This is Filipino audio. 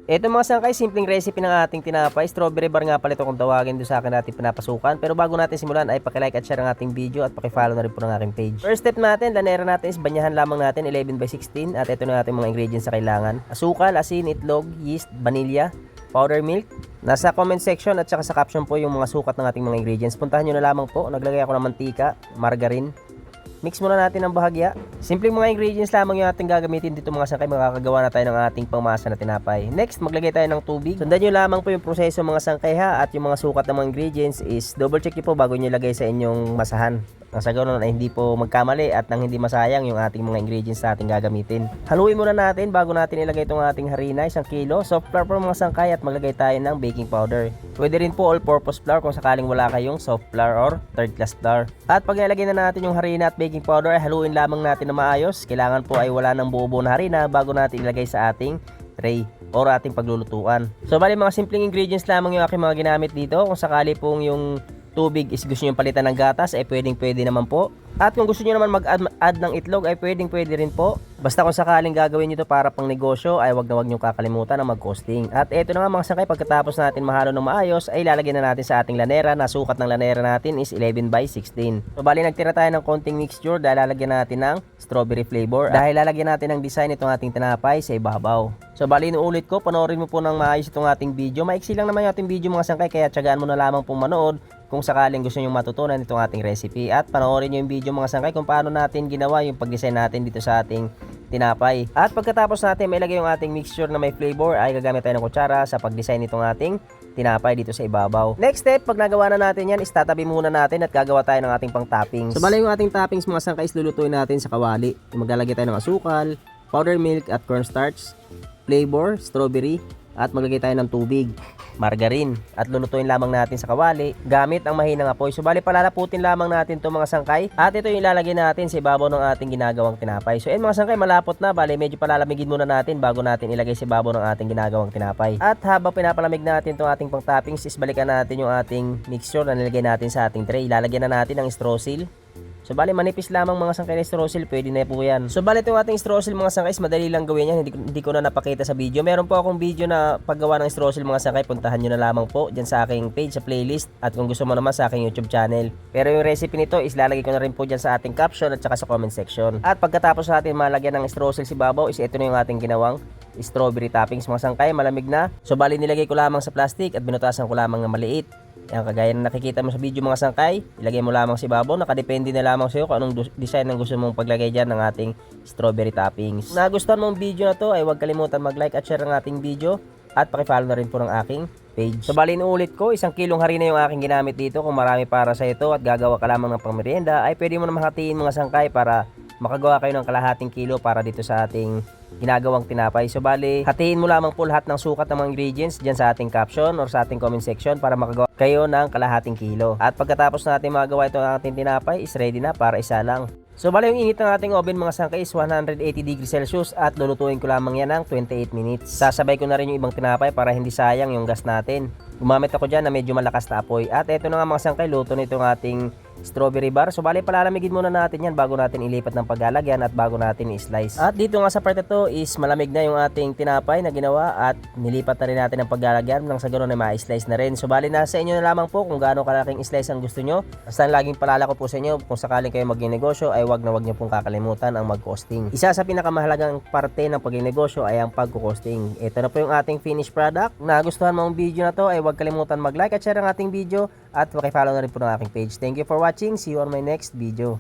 Ito mga sangkay, simpleng recipe ng ating tinapay. Strawberry bar nga pala ito kung tawagin doon sa akin natin pinapasukan. Pero bago natin simulan ay pakilike at share ang ating video at pakifollow na rin po ng aking page. First step natin, lanera natin is banyahan lamang natin 11/16 at ito na natin mga ingredients sa kailangan. Asukal, asin, itlog, yeast, vanilya, powder milk. Nasa comment section at saka sa caption po yung mga sukat ng ating mga ingredients. Puntahan nyo na lamang po. Naglagay ako ng mantika, margarine. Mix muna natin ng bahagya. Simpleng mga ingredients lamang yung ating gagamitin dito mga sangkay. Makakagawa na tayo ng ating pangmasa na tinapay. Next, maglagay tayo ng tubig. Sundan nyo lamang po yung proseso mga sangkay ha. At yung mga sukat ng mga ingredients is double check nyo po bago nyo ilagay sa inyong masahan. Nang sa ganoon ay hindi po magkamali at nang hindi masayang yung ating mga ingredients na ating gagamitin. Haluin muna natin bago natin ilagay itong ating harina, 1 kilo. Soft flour po mga sangkay at maglagay tayo ng baking powder. Pwede rin po all-purpose flour kung sakaling wala kayong soft flour or third class flour. At pag nilagay na natin yung harina at baking powder ay haluin lamang natin na maayos. Kailangan po ay wala ng buo-buo na harina bago natin ilagay sa ating tray or ating paglulutuan. So bali mga simpleng ingredients lamang yung aking mga ginamit dito. Kung sakali pong yung tubig is gusto nyo palitan ng gatas ay pwede naman po. At kung gusto nyo naman mag-add ng itlog ay pwede rin po. Basta kung sakaling gagawin nyo to para pang negosyo ay wag nyo kakalimutan na mag-costing. At eto na nga mga sangkay, pagkatapos natin mahalo ng maayos ay lalagyan na natin sa ating lanera. Na sukat ng lanera natin is 11/16. So bali nagtira tayo ng konting mixture dahil lalagyan natin ng strawberry flavor. Dahil lalagyan natin ng design itong ating tinapay sa ibabaw. So bali inuulit ko, panoorin mo po ng maayos itong ating video. Maiksi lang naman yung ating video mga sangkay, kaya tiyagaan mo na lamang pong manood kung sakaling gusto nyo matutunan itong ating recipe. At panoorin nyo yung video mga sangkay kung paano natin ginawa yung pag-design natin dito sa ating tinapay. At pagkatapos natin mailagay yung ating mixture na may flavor ay gagamit tayo ng kutsara sa pag-design nitong ating tinapay dito sa ibabaw. Next step, pag nagawa na natin yan, is tatabi muna natin at gagawa tayo ng ating pang toppings. So bali yung ating toppings mga sangkay is lulutuin natin sa kawali. Maglalagay tayo ng asukal, powder milk at cornstarch, flavor, strawberry, at maglagay tayo ng tubig, margarine, at lulutuin lamang natin sa kawali gamit ang mahinang apoy. So bali palalaputin lamang natin itong mga sangkay at ito yung ilalagay natin sa ibabaw ng ating ginagawang tinapay. So mga sangkay, malapot na, bali medyo palalamigin muna natin bago natin ilagay sa ibabaw ng ating ginagawang tinapay. At habang pinapalamig natin itong ating pang toppings is balikan natin yung ating mixture na nilagay natin sa ating tray. Ilalagyan na natin ng straw seal. So bali manipis lamang mga sangkay na straw seal, pwede na po yan. So bali itong ating straw seal mga sangkay, madali lang gawin yan, hindi ko na napakita sa video. Meron po akong video na paggawa ng straw seal mga sangkay, puntahan nyo na lamang po dyan sa aking page sa playlist. At kung gusto mo naman sa aking YouTube channel. Pero yung recipe nito is lalagay ko na rin po dyan sa ating caption at saka sa comment section. At pagkatapos natin malagyan ng straw seal si babaw is ito na yung ating ginawang strawberry toppings mga sangkay, malamig na. So bali nilagay ko lamang sa plastic at binutasan ko lamang ng maliit. Yan, kagaya na nakikita mo sa video mga sangkay, ilagay mo lamang si babaw. Nakadepende na lamang sa iyo kung anong design ang gusto mong paglagay dyan ng ating strawberry toppings. Kung nagustuhan mo ang video na to ay huwag kalimutan mag-like at share ang ating video at pakifollow na rin po ng aking page. So bali inuulit ko, 1 kilong harina yung aking ginamit dito. Kung marami para sa ito at gagawa ka lamang ng pangmerienda ay pwede mo na hatiin mga sangkay para makagawa kayo ng kalahating kilo para dito sa ating ginagawang tinapay. So bali, hatiin mo lamang po lahat ng sukat ng mga ingredients dyan sa ating caption or sa ating comment section para makagawa kayo ng kalahating kilo. At pagkatapos natin magawa ito ang ating tinapay is ready na para isa lang. So bali yung init ng ating oven mga sangkay is 180 degrees Celsius at lulutuin ko lamang yan ng 28 minutes. Sasabay ko na rin yung ibang tinapay para hindi sayang yung gas natin. Gumamit ako dyan na medyo malakas na apoy. At eto na nga mga sangkay, luto na itong ating strawberry bar. So bali palalamigin muna natin yan bago natin ilipat ng paglalagyan at bago natin i-slice. At dito nga sa part ito is malamig na yung ating tinapay na ginawa at nilipat na rin natin ang paglalagyan nang sa ganoon ay ma-slice na rin. So bali nasa inyo na lamang po kung gaano kalaking slice ang gusto nyo. Basta laging palala ko po sa inyo, kung sakaling kayo magnegosyo ay wag nyo pong kakalimutan ang mag-costing. Isa sa pinakamahalagang parte ng pagnegosyo ay ang pag-costing. Ito na po yung ating finished product. Nagustuhan mo ang video na to ay wag kalimutan mag-like at share ang ating video at paki-follow na rin po ng aking page. Thank you for watching. See you on my next video.